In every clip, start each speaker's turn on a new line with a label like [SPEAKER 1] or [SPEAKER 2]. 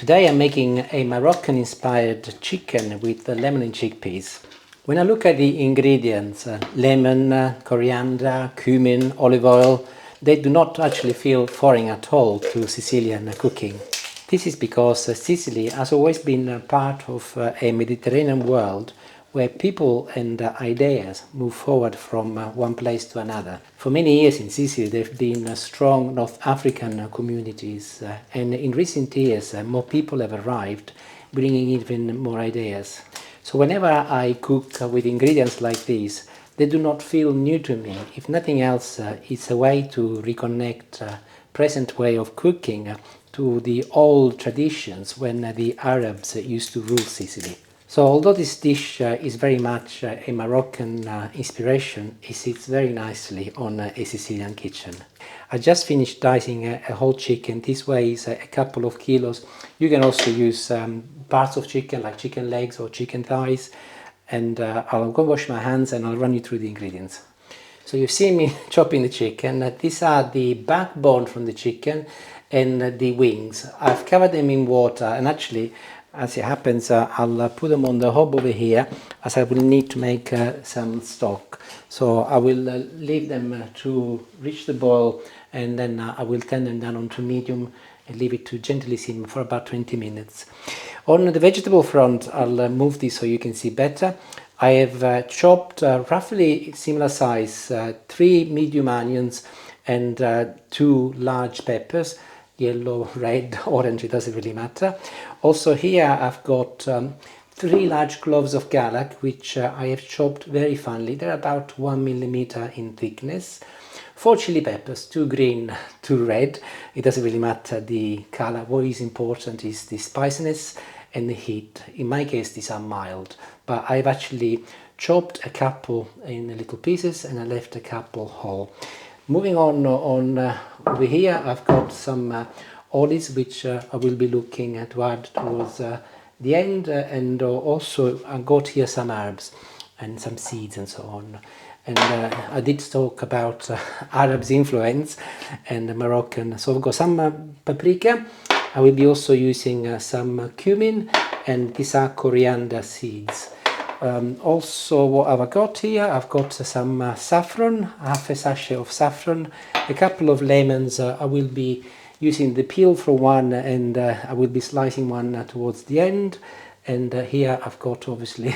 [SPEAKER 1] Today I'm making a Moroccan-inspired chicken with lemon and chickpeas. When I look at the ingredients, lemon, coriander, cumin, olive oil, they do not actually feel foreign at all to Sicilian cooking. This is because Sicily has always been part of a Mediterranean world where people and ideas move forward from one place to another. For many years in Sicily there have been strong North African communities, and in recent years more people have arrived, bringing even more ideas. So whenever I cook with ingredients like these, they do not feel new to me. If nothing else, it's a way to reconnect present way of cooking to the old traditions when the Arabs used to rule Sicily. So although this dish is very much a Moroccan inspiration, it sits very nicely on a Sicilian kitchen. I just finished dicing a whole chicken. This weighs a couple of kilos. You can also use parts of chicken like chicken legs or chicken thighs. And I'll go wash my hands and I'll run you through the ingredients. So you've seen me chopping the chicken. These are the backbone from the chicken and the wings. I've covered them in water, and actually, as it happens, I'll put them on the hob over here, as I will need to make some stock. So I will leave them to reach the boil, and then I will turn them down onto medium and leave it to gently simmer for about 20 minutes. On the vegetable front, I'll move this so you can see better. I have chopped roughly similar size 3 medium onions and 2 large peppers, yellow, red, orange, it doesn't really matter. Also here I've got 3 large cloves of garlic, which I have chopped very finely. They're about 1 millimeter in thickness. 4 chili peppers, 2 green, 2 red. It doesn't really matter the color. What is important is the spiciness and the heat. In my case, these are mild, but I've actually chopped a couple in little pieces and I left a couple whole. Moving on over here, I've got some olives, which I will be looking to add towards the end, and also I got here some herbs and some seeds and so on. And I did talk about Arab's influence and Moroccan. So I've got some paprika. I will be also using some cumin, and these are coriander seeds. Also, what have I got here? I've got some saffron, half a sachet of saffron, a couple of lemons. I will be using the peel for one, and I will be slicing one towards the end. And here I've got obviously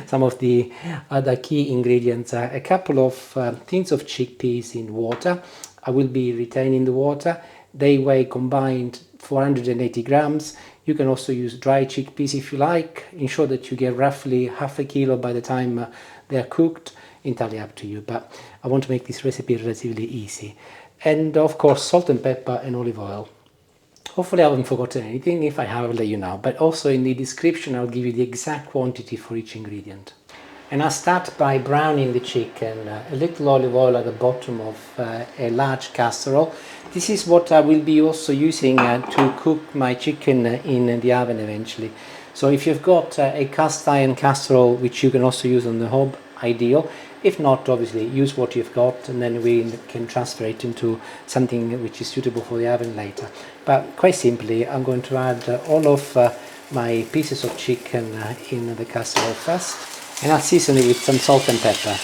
[SPEAKER 1] some of the other key ingredients. A couple of tins of chickpeas in water. I will be retaining the water. They weigh combined 480 grams. You can also use dry chickpeas if you like. Ensure that you get roughly half a kilo by the time they are cooked. Entirely up to you, but I want to make this recipe relatively easy. And of course, salt and pepper and olive oil. Hopefully I haven't forgotten anything. If I have, I'll let you know. But also in the description, I'll give you the exact quantity for each ingredient. And I'll start by browning the chicken. A little olive oil at the bottom of a large casserole. This is what I will be also using to cook my chicken in the oven eventually. So if you've got a cast iron casserole, which you can also use on the hob, ideal. If not, obviously use what you've got, and then we can transfer it into something which is suitable for the oven later. But quite simply, I'm going to add all of my pieces of chicken in the casserole first, and I'll season it with some salt and pepper.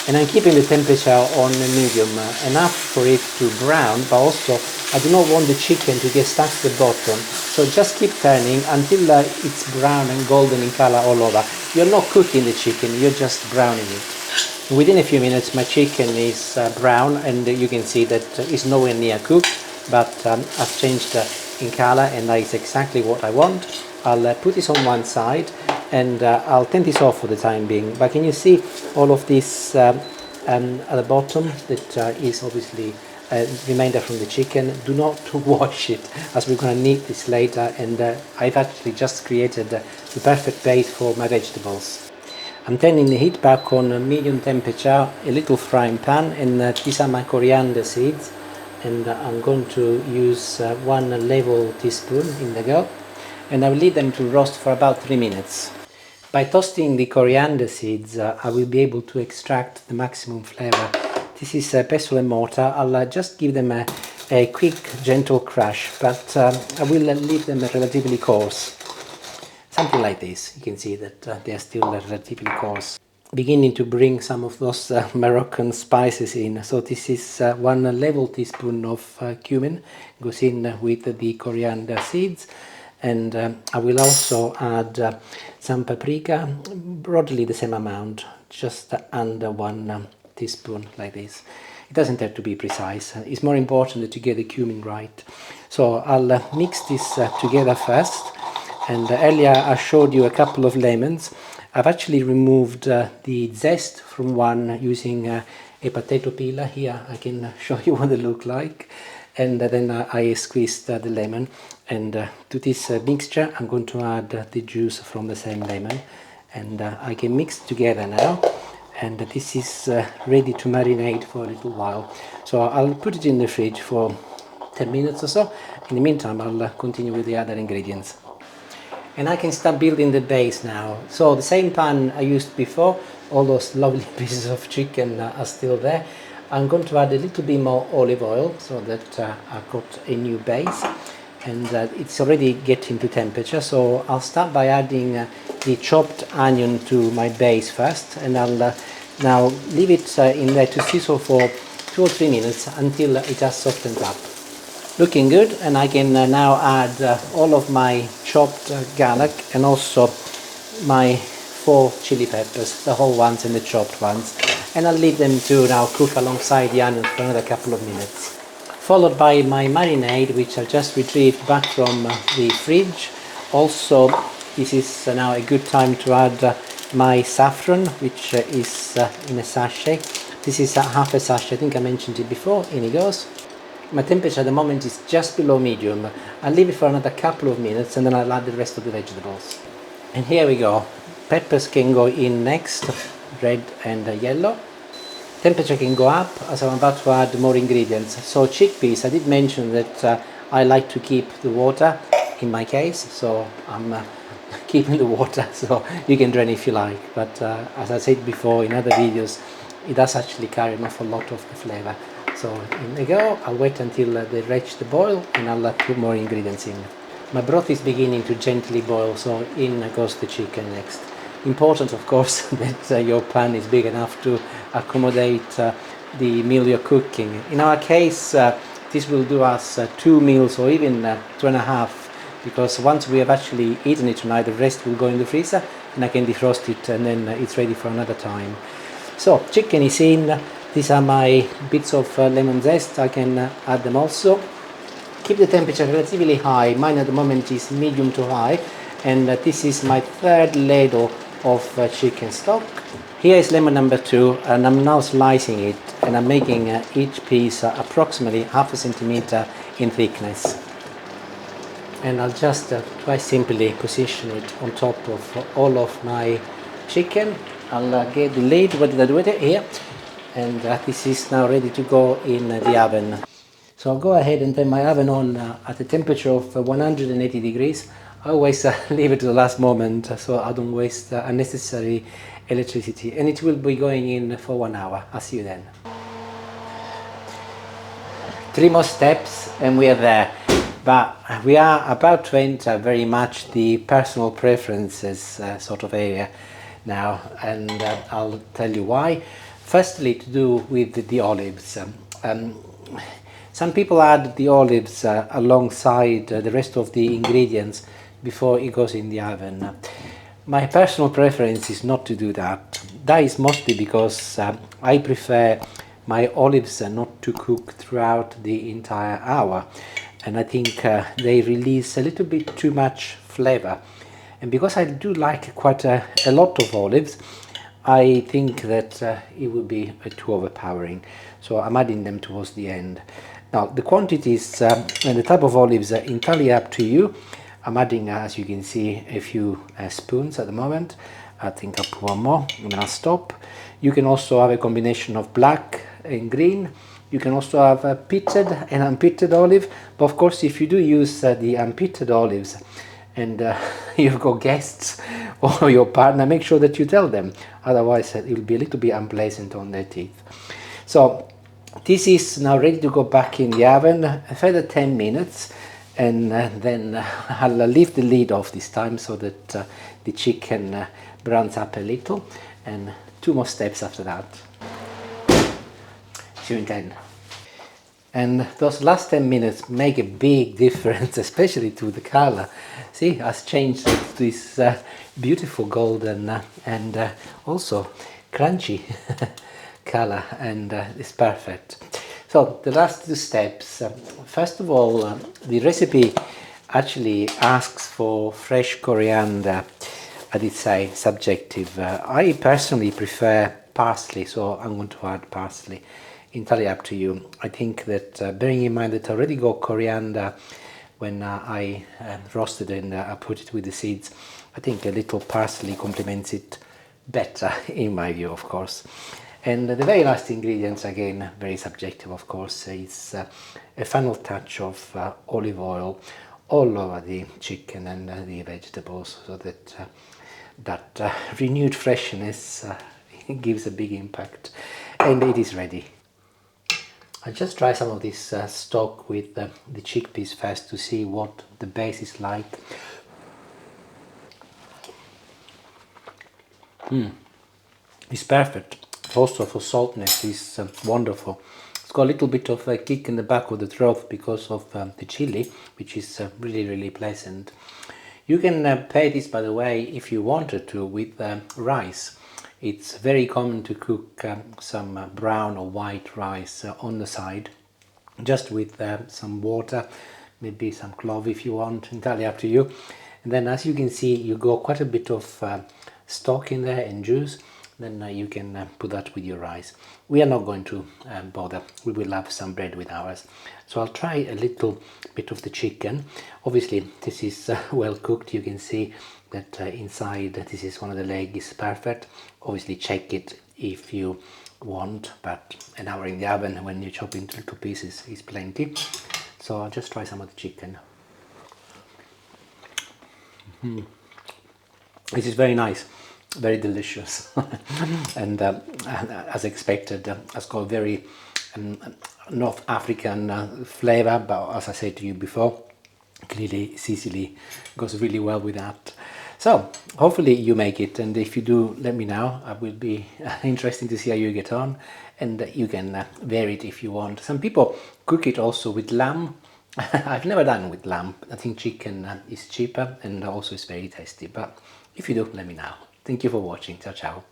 [SPEAKER 1] And I'm keeping the temperature on medium, enough for it to brown, but also I do not want the chicken to get stuck to the bottom. So just keep turning until it's brown and golden in color all over. You're not cooking the chicken, you're just browning it. Within a few minutes my chicken is brown, and you can see that it's nowhere near cooked, but I've changed in color, and that is exactly what I want. I'll put this on one side, and I'll turn this off for the time being. But can you see all of this at the bottom? That is obviously a remainder from the chicken. Do not wash it, as we're going to need this later, and I've actually just created the perfect base for my vegetables. I'm turning the heat back on medium temperature, a little frying pan, and these are my coriander seeds, and I'm going to use 1 level teaspoon in the go, and I will leave them to roast for about 3 minutes. By toasting the coriander seeds, I will be able to extract the maximum flavor. This is pestle and mortar. I'll just give them a a quick gentle crush, but I will leave them relatively coarse. Something like this. You can see that they are still relatively coarse. Beginning to bring some of those Moroccan spices in. So this is 1 level teaspoon of cumin, goes in with the coriander seeds, and I will also add some paprika, broadly the same amount, just under 1 teaspoon like this. It doesn't have to be precise, it's more important to get the cumin right. So I'll mix this together first, and earlier I showed you a couple of lemons. I've actually removed the zest from one using a potato peeler. Here I can show you what they look like. And then I squeezed the lemon, and to this mixture I'm going to add the juice from the same lemon, and I can mix together now, and this is ready to marinate for a little while. So I'll put it in the fridge for 10 minutes or so. In the meantime I'll continue with the other ingredients. And I can start building the base now. So the same pan I used before, all those lovely pieces of chicken are still there. I'm going to add a little bit more olive oil so that I've got a new base, and it's already getting to temperature. So I'll start by adding the chopped onion to my base first, and I'll now leave it in there to sizzle for 2 or 3 minutes until it has softened up. Looking good, and I can now add all of my chopped garlic and also my 4 chili peppers, the whole ones and the chopped ones, and I'll leave them to now cook alongside the onions for another couple of minutes. Followed by my marinade, which I just retrieved back from the fridge. Also, this is now a good time to add my saffron, which is in a sachet. This is half a sachet, I think I mentioned it before. In it goes. My temperature at the moment is just below medium. I'll leave it for another couple of minutes, and then I'll add the rest of the vegetables. And here we go. Peppers can go in next, red and yellow. Temperature can go up as I'm about to add more ingredients. So chickpeas, I did mention that I like to keep the water in my case, so I'm keeping the water, so you can drain if you like. But as I said before in other videos, it does actually carry an awful lot of the flavour. So in they go. I'll wait until they reach the boil, and I'll put more ingredients in. My broth is beginning to gently boil, so in goes the chicken next. Important, of course, that your pan is big enough to accommodate the meal you're cooking. In our case, this will do us 2 meals or even 2.5, because once we have actually eaten it tonight, the rest will go in the freezer, and I can defrost it, and then it's ready for another time. So chicken is in. These are my bits of lemon zest. I can add them also. Keep the temperature relatively high. Mine at the moment is medium to high, and this is my 3rd ladle of chicken stock. Here is lemon number 2, and I'm now slicing it, and I'm making each piece approximately 1/2 centimeter in thickness. And I'll just quite simply position it on top of all of my chicken. I'll get the lid. What did I do with it? Here. And this is now ready to go in the oven. So I'll go ahead and turn my oven on at a temperature of 180 degrees. I always leave it to the last moment so I don't waste unnecessary electricity, and it will be going in for 1 hour. I'll see you then. 3 more steps and we are there, but we are about to enter very much the personal preferences sort of area now, and I'll tell you why. Firstly, to do with the olives. Some people add the olives alongside the rest of the ingredients before it goes in the oven. My personal preference is not to do that. That is mostly because I prefer my olives not to cook throughout the entire hour, and I think they release a little bit too much flavor. And because I do like quite a lot of olives, I think that it would be too overpowering, so I'm adding them towards the end. Now the quantities and the type of olives are entirely up to you. I'm adding, as you can see, a few spoons at the moment. I think I'll put 1 more and then I'll stop. You can also have a combination of black and green. You can also have a pitted and unpitted olive, but of course if you do use the unpitted olives and you've got guests or your partner, make sure that you tell them, otherwise it will be a little bit unpleasant on their teeth. So This is now ready to go back in the oven, a further 10 minutes, and then I'll leave the lid off this time so that the chicken browns up a little, and 2 more steps after that. See you in 10. And those last 10 minutes make a big difference, especially to the color. See, has changed to this beautiful golden and also crunchy color, and it's perfect. So the last 2 steps. First of all, the recipe actually asks for fresh coriander. I did say subjective. I personally prefer parsley, so I'm going to add parsley. Entirely up to you. I think that bearing in mind that I already got coriander when I roasted and I put it with the seeds, I think a little parsley complements it better in my view, of course. And the very last ingredients, again very subjective of course, is a final touch of olive oil all over the chicken and the vegetables, so that that renewed freshness gives a big impact. And it is ready. I'll just try some of this stock with the chickpeas first to see what the base is like. It's perfect. Also for saltness is wonderful. It's got a little bit of a kick in the back of the throat because of the chili, which is really pleasant. You can pair this, by the way, if you wanted to, with rice. It's very common to cook some brown or white rice on the side, just with some water, maybe some clove if you want, entirely up to you. And then, as you can see, you got quite a bit of stock in there and juice. Then you can put that with your rice. We are not going to bother. We will have some bread with ours. So I'll try a little bit of the chicken. Obviously, this is well cooked. You can see that inside, this is one of the legs, perfect. Obviously, check it if you want, but an hour in the oven when you chop into little pieces is plenty. So I'll just try some of the chicken. This is very nice, very delicious, and as expected, has got very North African flavor, but as I said to you before, clearly Sicily goes really well with that. So hopefully you make it, and if you do, let me know. It will be interesting to see how you get on, and you can vary it if you want. Some people cook it also with lamb. I've never done with lamb. I think chicken is cheaper and also it's very tasty, but if you do, let me know. Thank you for watching. Ciao ciao.